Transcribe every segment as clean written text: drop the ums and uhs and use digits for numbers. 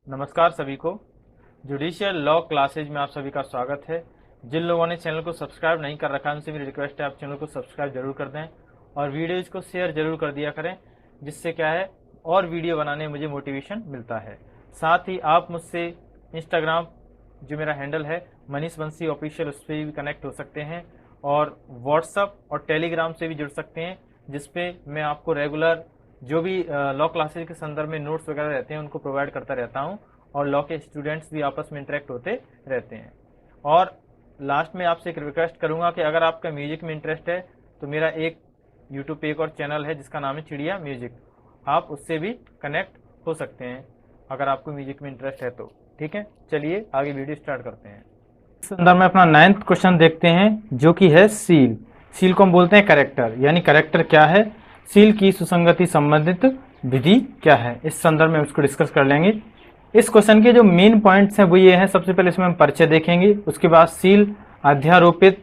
नमस्कार सभी को। जुडिशियल लॉ क्लासेज में आप सभी का स्वागत है। जिन लोगों ने चैनल को सब्सक्राइब नहीं कर रखा है उनसे मेरी रिक्वेस्ट है आप चैनल को सब्सक्राइब जरूर कर दें और वीडियोज़ को शेयर जरूर कर दिया करें, जिससे क्या है और वीडियो बनाने में मुझे मोटिवेशन मिलता है। साथ ही आप मुझसे इंस्टाग्राम जो मेरा हैंडल है मनीष बंसी ऑफिशियल, उस पर भी कनेक्ट हो सकते हैं और व्हाट्सअप और टेलीग्राम से भी जुड़ सकते हैं, जिसपे मैं आपको रेगुलर जो भी लॉ क्लासेज के संदर्भ में नोट्स वगैरह रहते हैं उनको प्रोवाइड करता रहता हूं और लॉ के स्टूडेंट्स भी आपस में इंटरेक्ट होते रहते हैं। और लास्ट में आपसे एक रिक्वेस्ट करूंगा कि अगर आपका म्यूजिक में इंटरेस्ट है तो मेरा एक यूट्यूब पे एक और चैनल है जिसका नाम है चिड़िया म्यूजिक, आप उससे भी कनेक्ट हो सकते हैं अगर आपको म्यूजिक में इंटरेस्ट है तो। ठीक है, चलिए आगे वीडियो स्टार्ट करते हैं। इस संदर्भ में अपना 9th क्वेश्चन देखते हैं, जो कि है सील। सील को हम बोलते हैं कैरेक्टर, यानी कैरेक्टर क्या है, सील की सुसंगति संबंधित विधि क्या है, इस संदर्भ में उसको डिस्कस कर लेंगे। इस क्वेश्चन के जो मेन पॉइंट्स हैं वो ये हैं। सबसे पहले इसमें हम परिचय देखेंगे, उसके बाद सील अध्यारोपित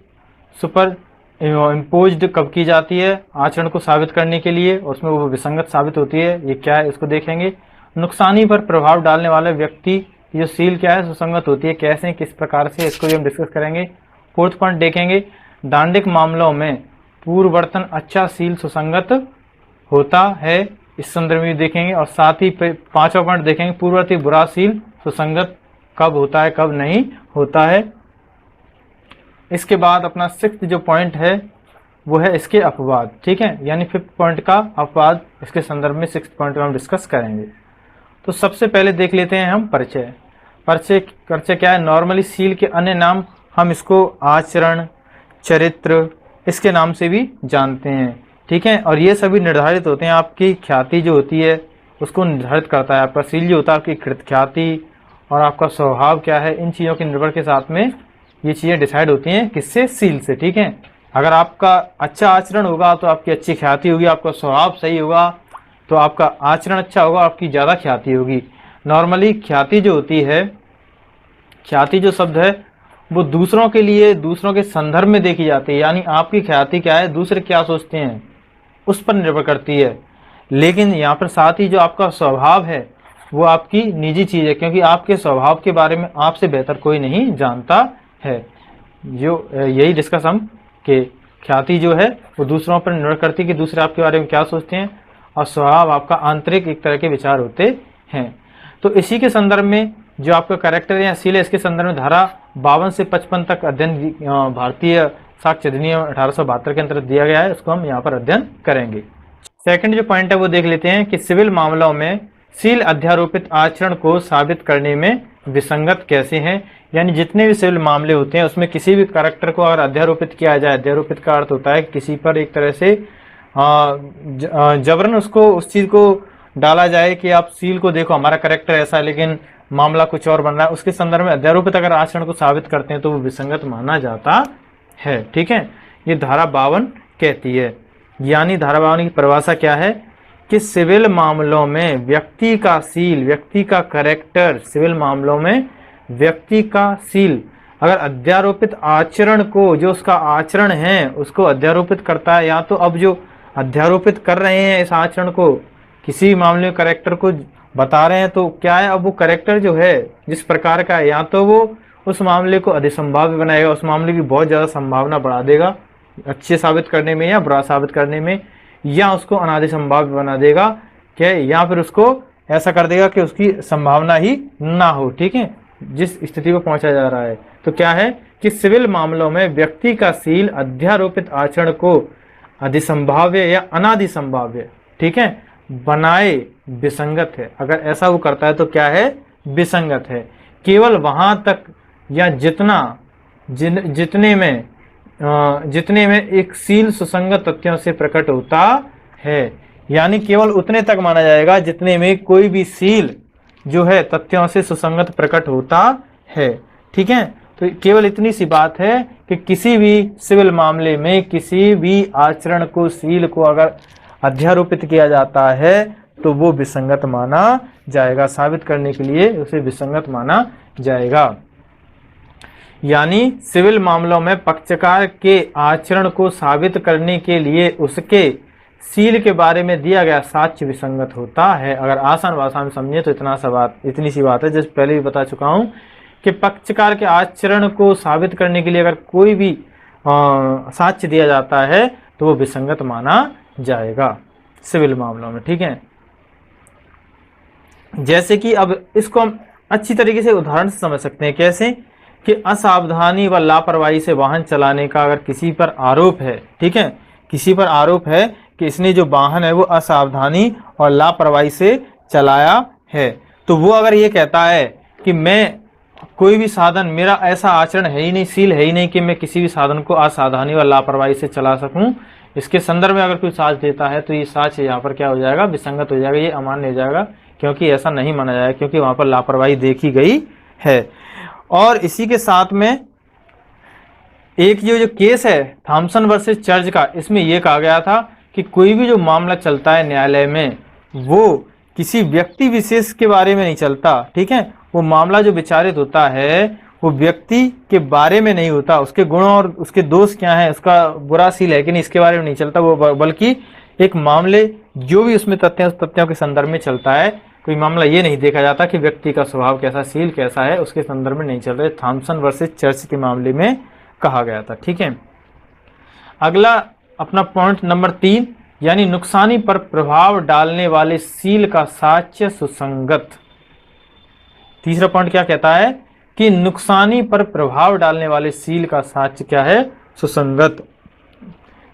सुपर इम्पोज्ड कब की जाती है आचरण को साबित करने के लिए, और उसमें वो विसंगत साबित होती है, ये क्या है इसको देखेंगे। नुकसानी पर प्रभाव डालने वाले व्यक्ति की जो सील क्या है सुसंगत होती है, कैसे किस प्रकार से, इसको भी हम डिस्कस करेंगे। 4th पॉइंट देखेंगे, दांडिक मामलों में पूर्ववर्तन अच्छा सील सुसंगत होता है, इस संदर्भ में देखेंगे। और साथ ही 5वां पॉइंट देखेंगे, पूर्ववर्ती बुरा सील सुसंगत कब होता है कब नहीं होता है। इसके बाद अपना 6th जो पॉइंट है वो है इसके अपवाद। ठीक है, यानी 5th पॉइंट का अपवाद इसके संदर्भ में 6th पॉइंट में हम डिस्कस करेंगे। तो सबसे पहले देख लेते हैं हम परिचय। परिचय क्या है, नॉर्मली सील के अन्य नाम हम इसको आचरण, चरित्र, इसके नाम से भी जानते हैं। ठीक है, और ये सभी निर्धारित होते हैं, आपकी ख्याति जो होती है उसको निर्धारित करता है। आपका सील जो होता है आपकी कृत ख्याति और आपका स्वभाव क्या है, इन चीज़ों के निर्भर के साथ में ये चीज़ें डिसाइड होती हैं किससे, सील से। ठीक है, अगर आपका अच्छा आचरण होगा तो आपकी अच्छी ख्याति होगी, आपका स्वभाव सही होगा तो आपका आचरण अच्छा होगा, आपकी ज़्यादा ख्याति होगी। नॉर्मली ख्याति जो होती है, ख्याति जो शब्द है वो दूसरों के लिए, दूसरों के संदर्भ में देखी जाती है, यानी आपकी ख्याति क्या है, दूसरे क्या सोचते हैं उस पर निर्भर करती है। लेकिन यहाँ पर साथ ही जो आपका स्वभाव है वो आपकी निजी चीज़ है, क्योंकि आपके स्वभाव के बारे में आपसे बेहतर कोई नहीं जानता है। जो यही डिस्कस हम कि ख्याति जो है वो दूसरों पर निर्भर करती है कि दूसरे आपके बारे में क्या सोचते हैं, और स्वभाव आपका आंतरिक एक तरह के विचार होते हैं। तो इसी के संदर्भ में जो आपका कैरेक्टर या सील है, इसके संदर्भ में धारा 52 से 55 तक अध्ययन भारतीय साक्ष्य अधिनियम 1872 के अंतर्गत दिया गया है, उसको हम यहाँ पर अध्ययन करेंगे। सेकंड जो पॉइंट है वो देख लेते हैं कि सिविल मामलों में सील अध्यारोपित आचरण को साबित करने में विसंगत कैसे हैं, यानी जितने भी सिविल मामले होते हैं उसमें किसी भी कैरेक्टर को अगर अध्यारोपित किया जाए, अध्यारोपित का अर्थ होता है किसी पर एक तरह से जबरन उसको उस चीज़ को डाला जाए कि आप सील को देखो हमारा कैरेक्टर ऐसा है लेकिन मामला कुछ और बन रहा है, उसके संदर्भ में अध्यारोपित अगर आचरण को साबित करते हैं तो वो विसंगत माना जाता है। ठीक है, ये धारा 52 कहती है। यानी धारा 52 की परिभाषा क्या है कि सिविल मामलों में व्यक्ति का सील, व्यक्ति का कैरेक्टर, सिविल मामलों में व्यक्ति का सील अगर अध्यारोपित आचरण को, जो उसका आचरण है उसको अध्यारोपित करता है, या तो अब जो अध्यारोपित कर रहे हैं इस आचरण को, किसी मामले में कैरेक्टर को बता रहे हैं, तो क्या है अब वो कैरेक्टर जो है जिस प्रकार का है, या तो वो उस मामले को अधिसंभाव्य बनाएगा, उस मामले की बहुत ज़्यादा संभावना बढ़ा देगा अच्छे साबित करने में या बुरा साबित करने में, या उसको अनाधिसंभाव्य बना देगा क्या, या फिर उसको ऐसा कर देगा कि उसकी संभावना ही ना हो। ठीक है, जिस स्थिति को पहुंचा जा रहा है। तो क्या है कि सिविल मामलों में व्यक्ति का सील अध्यारोपित आचरण को अधिसंभाव्य या अनाधिसंभाव्य, ठीक है, बनाए विसंगत है। अगर ऐसा वो करता है तो क्या है, विसंगत है। केवल वहां तक या जितने में एक सील सुसंगत तथ्यों से प्रकट होता है, यानी केवल उतने तक माना जाएगा जितने में कोई भी सील जो है तथ्यों से सुसंगत प्रकट होता है। ठीक है, तो केवल इतनी सी बात है कि किसी भी सिविल मामले में किसी भी आचरण को, सील को अगर अध्यारोपित किया जाता है तो वो विसंगत माना जाएगा, साबित करने के लिए उसे विसंगत माना जाएगा। यानी सिविल मामलों में पक्षकार के आचरण को साबित करने के लिए उसके सील के बारे में दिया गया साक्ष्य विसंगत होता है। अगर आसान भाषा में समझे तो इतनी सी बात है, जैसे पहले भी बता चुका हूं कि पक्षकार के आचरण को साबित करने के लिए अगर कोई भी साक्ष्य दिया जाता है तो वो विसंगत माना जाएगा सिविल मामलों में। ठीक है, जैसे कि अब इसको हम अच्छी तरीके से उदाहरण से समझ सकते हैं। कैसे कि असावधानी व लापरवाही से वाहन चलाने का अगर किसी पर आरोप है, ठीक है, किसी पर आरोप है कि इसने जो वाहन है वो असावधानी और लापरवाही से चलाया है, तो वो अगर ये कहता है कि मैं कोई भी साधन, मेरा ऐसा आचरण है ही नहीं, सील है ही नहीं कि मैं किसी भी साधन को असावधानी व लापरवाही से चला सकूं, इसके संदर्भ में अगर कोई साक्ष्य देता है तो ये साक्ष्य यहाँ पर क्या हो जाएगा, विसंगत हो जाएगा, ये अमान्य हो जाएगा, क्योंकि ऐसा नहीं माना जाएगा, क्योंकि वहां पर लापरवाही देखी गई है। और इसी के साथ में एक जो केस है थॉमसन वर्सेस चर्च का, इसमें यह कहा गया था कि कोई भी जो मामला चलता है न्यायालय में वो किसी व्यक्ति विशेष के बारे में नहीं चलता। ठीक है, वो मामला जो विचारित होता है वो व्यक्ति के बारे में नहीं होता, उसके गुण और उसके दोष क्या है, उसका बुरा सील है कि नहीं, इसके बारे में नहीं चलता वो, बल्कि एक मामले जो भी उसमें तथ्य उस तथ्यों के संदर्भ में चलता है। कोई मामला ये नहीं देखा जाता कि व्यक्ति का स्वभाव कैसा, सील कैसा है, उसके संदर्भ में नहीं चल रहा है। थॉमसन वर्सेस चर्च के मामले में कहा गया था। ठीक है, अगला अपना पॉइंट नंबर 3, यानी नुकसानी पर प्रभाव डालने वाले सील का साक्ष्य सुसंगत। तीसरा पॉइंट क्या कहता है कि नुकसानी पर प्रभाव डालने वाले सील का साक्ष्य क्या है, सुसंगत।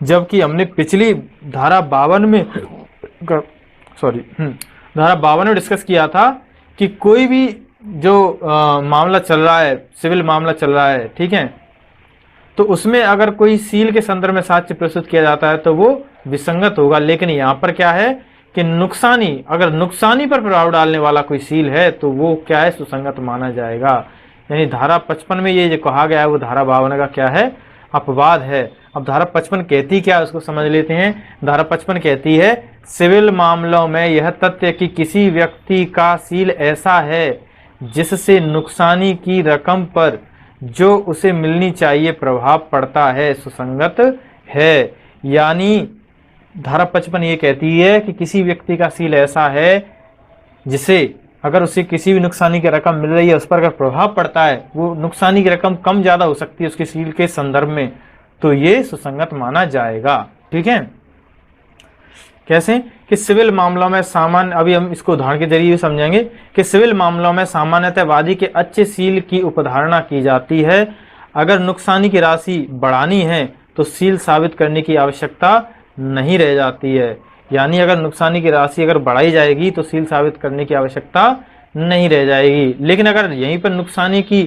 जबकि हमने पिछली धारा 52 में धारा 52 में डिस्कस किया था कि कोई भी जो मामला चल रहा है, सिविल मामला चल रहा है, ठीक है, तो उसमें अगर कोई सील के संदर्भ में साक्ष्य प्रस्तुत किया जाता है तो वो विसंगत होगा। लेकिन यहाँ पर क्या है कि नुकसानी, अगर नुकसानी पर प्रभाव डालने वाला कोई सील है तो वो क्या है, सुसंगत माना जाएगा। यानी धारा 55 में ये जो कहा गया है वो धारा 52 का क्या है, अपवाद है। अब धारा 55 कहती क्या है उसको समझ लेते हैं। धारा 55 कहती है सिविल मामलों में यह तथ्य कि किसी व्यक्ति का सील ऐसा है जिससे नुकसानी की रकम पर जो उसे मिलनी चाहिए प्रभाव पड़ता है, सुसंगत है। यानी धारा 55 ये कहती है कि किसी व्यक्ति का सील ऐसा है जिसे अगर उसे किसी भी नुकसानी की रकम मिल रही है, उस पर अगर प्रभाव पड़ता है, वो नुकसानी की रकम कम ज्यादा हो सकती है उसके सील के संदर्भ में, तो ये सुसंगत माना जाएगा। ठीक है, कैसे कि सिविल मामलों में सामान्य, अभी हम इसको उदाहरण के जरिए समझेंगे कि सिविल मामलों में सामान्यतः वादी के अच्छे सील की उपधारणा की जाती है। अगर नुकसानी की राशि बढ़ानी है तो सील साबित करने की आवश्यकता नहीं रह जाती है। यानी अगर नुकसानी की राशि अगर बढ़ाई जाएगी तो सील साबित करने की आवश्यकता नहीं रह जाएगी। लेकिन अगर यहीं पर नुकसानी की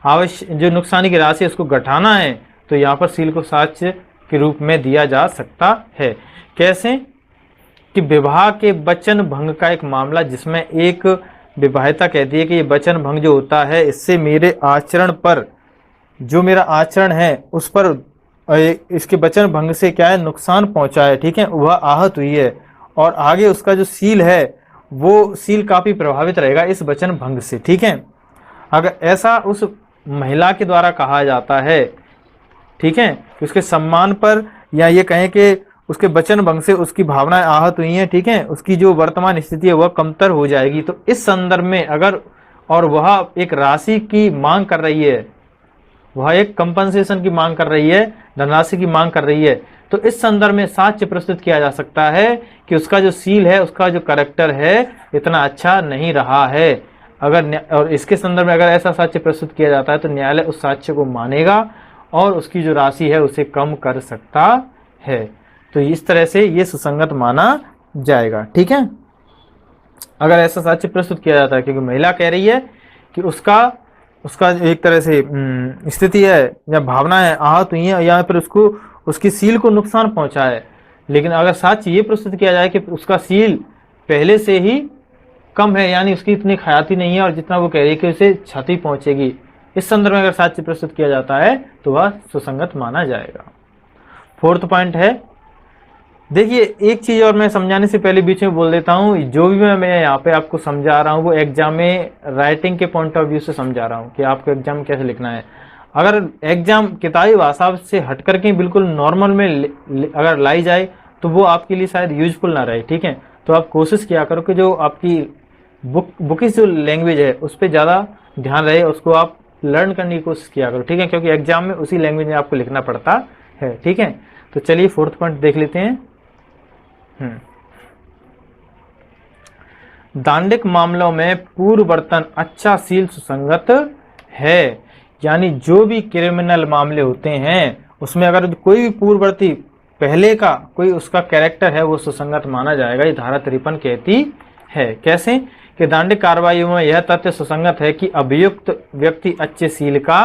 जो नुकसानी की राशि उसको घटाना है तो यहाँ पर सील को साक्ष्य के रूप में दिया जा सकता है। कैसे कि विवाह के वचन भंग का एक मामला जिसमें एक विवाहिता कहती है कि ये वचन भंग जो होता है इससे मेरे आचरण पर, जो मेरा आचरण है उस पर, इसके वचन भंग से क्या है, नुकसान पहुंचा है। ठीक है, वह आहत हुई है और आगे उसका जो सील है वो सील काफी प्रभावित रहेगा इस वचन भंग से। ठीक है, अगर ऐसा उस महिला के द्वारा कहा जाता है, ठीक है, कि उसके सम्मान पर, या ये कहें कि उसके वचन भंग से उसकी भावनाएं आहत हुई हैं, ठीक है, उसकी जो वर्तमान स्थिति है वह कमतर हो जाएगी, तो इस संदर्भ में अगर, और वह एक राशि की मांग कर रही है, वह एक कंपनसेशन की मांग कर रही है, धनराशि की मांग कर रही है, तो इस संदर्भ में साक्ष्य प्रस्तुत किया जा सकता है कि उसका जो सील है, उसका जो कैरेक्टर है इतना अच्छा नहीं रहा है। अगर, और इसके संदर्भ में अगर ऐसा साक्ष्य प्रस्तुत किया जाता है तो न्यायालय उस साक्ष्य को मानेगा और उसकी जो राशि है उसे कम कर सकता है। तो इस तरह से ये सुसंगत माना जाएगा। ठीक है, अगर ऐसा साक्ष्य प्रस्तुत किया जाता है, क्योंकि महिला कह रही है कि उसका एक तरह से स्थिति है या भावना है आहत हुई है, या फिर उसको उसकी सील को नुकसान पहुंचा है, लेकिन अगर साक्ष्य ये प्रस्तुत किया जाए कि उसका सील पहले से ही कम है, यानी उसकी इतनी खयाती नहीं है और जितना वो कह रही है कि उसे क्षति पहुंचेगी, इस संदर्भ में अगर साक्ष्य प्रस्तुत किया जाता है तो वह सुसंगत माना जाएगा। 4th पॉइंट है, देखिए एक चीज और मैं समझाने से पहले बीच में बोल देता हूँ, जो भी मैं यहाँ पे आपको समझा रहा हूँ वो एग्जाम में राइटिंग के पॉइंट ऑफ व्यू से समझा रहा हूँ कि आपको एग्जाम कैसे लिखना है। अगर एग्जाम किताबी भाषा से हट करके बिल्कुल नॉर्मल में अगर लाई जाए तो वो आपके लिए शायद यूजफुल ना रहे। ठीक है, तो आप कोशिश किया करो कि जो आपकी बुकिश जो लैंग्वेज है उस पर ज़्यादा ध्यान रहे, उसको आप लर्न करने की कोशिश किया करो। ठीक है, क्योंकि एग्जाम में उसी लैंग्वेज में आपको लिखना पड़ता है। ठीक है, तो चलिए फोर्थ पॉइंट देख लेते हैं। दांडिक मामलों में पूर्ववर्तन अच्छा सील सुसंगत है, यानी जो भी क्रिमिनल मामले होते हैं उसमें अगर कोई भी पूर्ववर्ती पहले का कोई उसका कैरेक्टर है वो सुसंगत माना जाएगा। ये धारा 53 कहती है। कैसे कि दांडिक कार्रवाइयों में यह तथ्य सुसंगत है कि अभियुक्त व्यक्ति अच्छे सील का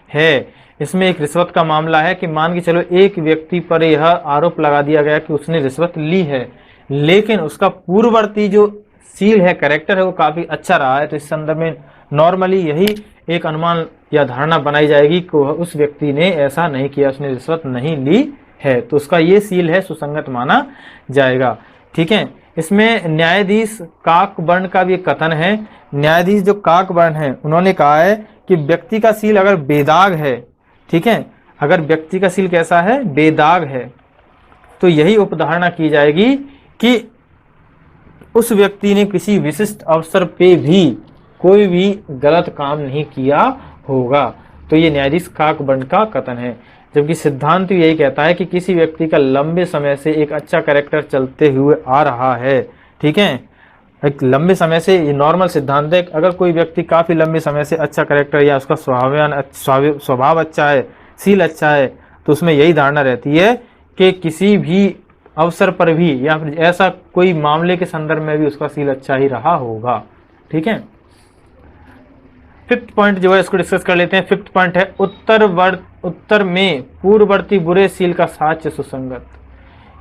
है। इसमें एक रिश्वत का मामला है कि मान के चलो एक व्यक्ति पर यह आरोप लगा दिया गया कि उसने रिश्वत ली है, लेकिन उसका पूर्ववर्ती जो सील है, कैरेक्टर है, वो काफी अच्छा रहा है। तो इस संदर्भ में नॉर्मली यही एक अनुमान या धारणा बनाई जाएगी कि उस व्यक्ति ने ऐसा नहीं किया, उसने रिश्वत नहीं ली है, तो उसका ये सील है सुसंगत माना जाएगा। ठीक है, इसमें न्यायाधीश काकबर्न का भी एक कथन है। न्यायाधीश जो काकबर्न है उन्होंने कहा है कि व्यक्ति का सील अगर बेदाग है, ठीक है, अगर व्यक्ति का सील कैसा है, बेदाग है, तो यही उपधारणा की जाएगी कि उस व्यक्ति ने किसी विशिष्ट अवसर पे भी कोई भी गलत काम नहीं किया होगा। तो ये न्यायाधीश काकबर्न का कथन है। जबकि सिद्धांत यही कहता है कि किसी व्यक्ति का लंबे समय से एक अच्छा कैरेक्टर चलते हुए आ रहा है। ठीक है, एक लंबे समय से, ये नॉर्मल सिद्धांत है। अगर कोई व्यक्ति काफी लंबे समय से अच्छा कैरेक्टर या उसका स्वभाव अच्छा है, सील अच्छा है, तो उसमें यही धारणा रहती है कि किसी भी अवसर पर भी या फिर ऐसा कोई मामले के संदर्भ में भी उसका सील अच्छा ही रहा होगा। ठीक है, फिफ्थ पॉइंट जो है इसको डिस्कस कर लेते हैं। फिफ्थ पॉइंट है उत्तर में पूर्ववर्ती बुरे सील का साक्ष्य सुसंगत,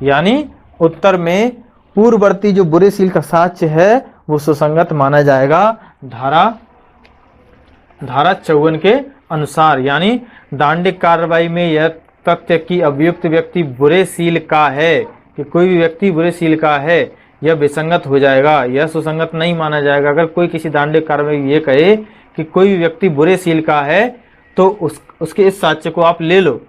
यानी उत्तर में पूर्ववर्ती जो बुरे सील का साक्ष्य है वो सुसंगत माना जाएगा धारा 54 के अनुसार। यानी दांडिक कार्रवाई में यह तथ्य कि अभियुक्त व्यक्ति बुरे सील का है, कि कोई भी व्यक्ति बुरे सील का है, यह विसंगत हो जाएगा, यह सुसंगत नहीं माना जाएगा। अगर कोई किसी दांडिक कार्रवाई ये कहे कि कोई भी व्यक्ति बुरे सील का है, तो उसके इस साक्ष्य को आप ले लो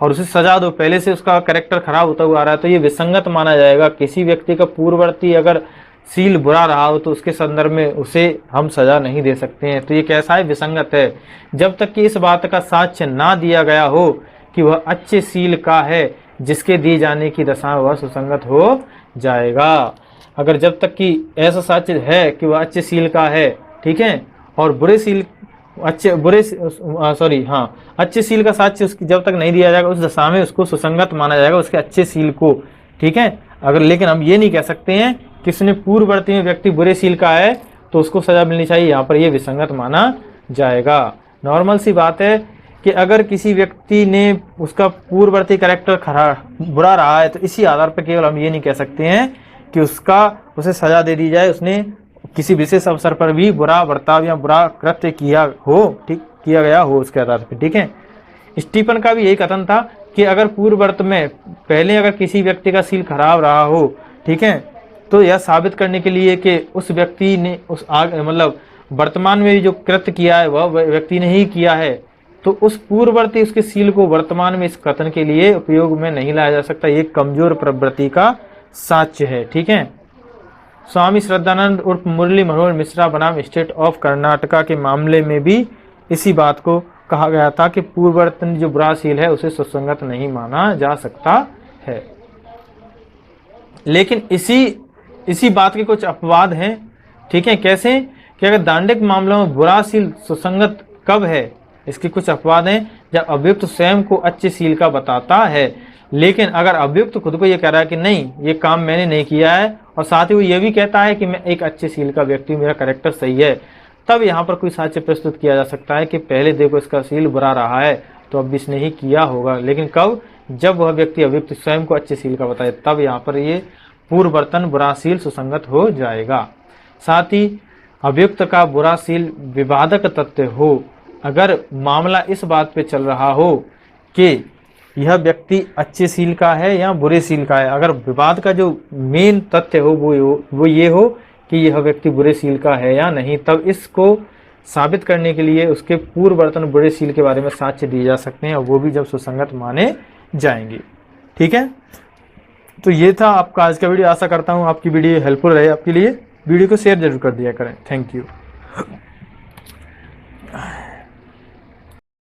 और उसे सजा दो, पहले से उसका कैरेक्टर खराब होता हुआ आ रहा है, तो ये विसंगत माना जाएगा। किसी व्यक्ति का पूर्ववर्ती अगर सील बुरा रहा हो तो उसके संदर्भ में उसे हम सजा नहीं दे सकते हैं। तो ये कैसा है, विसंगत है। जब तक कि इस बात का साक्ष्य ना दिया गया हो कि वह अच्छे सील का है, जिसके दिए जाने की दशा वह सुसंगत हो जाएगा। अगर जब तक कि ऐसा साक्ष्य है कि वह अच्छे सील का है, ठीक है, और बुरे सील अच्छे सील का साक्ष्य जब तक नहीं दिया जाएगा उस दशा में उसको सुसंगत माना जाएगा, उसके अच्छे सील को। ठीक है, अगर लेकिन हम ये नहीं कह सकते हैं कि इसने पूर्ववर्ती में व्यक्ति बुरे सील का है तो उसको सजा मिलनी चाहिए, यहाँ पर ये विसंगत माना जाएगा। नॉर्मल सी बात है कि अगर किसी व्यक्ति ने उसका पूर्ववर्ती कैरेक्टर बुरा रहा है तो इसी आधार पर केवल हम ये नहीं कह सकते हैं कि उसे सजा दे दी जाए, उसने किसी विशेष अवसर पर भी बुरा बर्ताव या बुरा कृत्य किया गया हो उसके आधार पर। ठीक है, स्टीफन का भी यही कथन था कि अगर पूर्ववर्त में पहले अगर किसी व्यक्ति का सील खराब रहा हो, ठीक है, तो यह साबित करने के लिए कि उस व्यक्ति ने मतलब वर्तमान में जो कृत्य किया है वह व्यक्ति ने ही किया है, तो उस पूर्ववर्ती उसके सील को वर्तमान में इस कथन के लिए उपयोग में नहीं लाया जा सकता। ये कमजोर प्रवृत्ति का साक्ष्य है। ठीक है, स्वामी श्रद्धानंद उर्फ मुरली मनोहर मिश्रा बनाम स्टेट ऑफ कर्नाटका के मामले में भी इसी बात को कहा गया था कि पूर्ववर्ती जो बुरा सील है उसे सुसंगत नहीं माना जा सकता है। लेकिन इसी बात के कुछ अपवाद हैं। ठीक है, कैसे कि अगर दांडिक मामलों में बुरा सील सुसंगत कब है, इसके कुछ अपवाद हैं। जब अभियुक्त स्वयं को अच्छे सील का बताता है, लेकिन अगर अभियुक्त खुद को ये कह रहा है कि नहीं ये काम मैंने नहीं किया है और साथ ही वो ये भी कहता है कि मैं एक अच्छे सील का व्यक्ति, मेरा कैरेक्टर सही है, तब यहाँ पर कोई साक्ष्य प्रस्तुत किया जा सकता है कि पहले देखो इसका सील बुरा रहा है तो अब इसने ही किया होगा। लेकिन कब, जब वह व्यक्ति अभियुक्त स्वयं को अच्छे सील का बताए, तब यहाँ पर ये पूर्ववर्तन बुरा सील सुसंगत हो जाएगा। साथ ही अभियुक्त का बुरा सील विवादक तथ्य हो, अगर मामला इस बात पे चल रहा हो कि यह व्यक्ति अच्छे सील का है या बुरे सील का है, अगर विवाद का जो मेन तथ्य हो वो ये हो कि यह व्यक्ति बुरे सील का है या नहीं, तब इसको साबित करने के लिए उसके पूर्ववर्तन बुरे सील के बारे में साक्ष्य दिए जा सकते हैं और वो भी जब सुसंगत माने जाएंगे। ठीक है, तो ये था आपका आज का वीडियो। आशा करता हूँ आपकी वीडियो हेल्पफुल रहे आपके लिए। वीडियो को शेयर जरूर कर दिया करें। Thank you.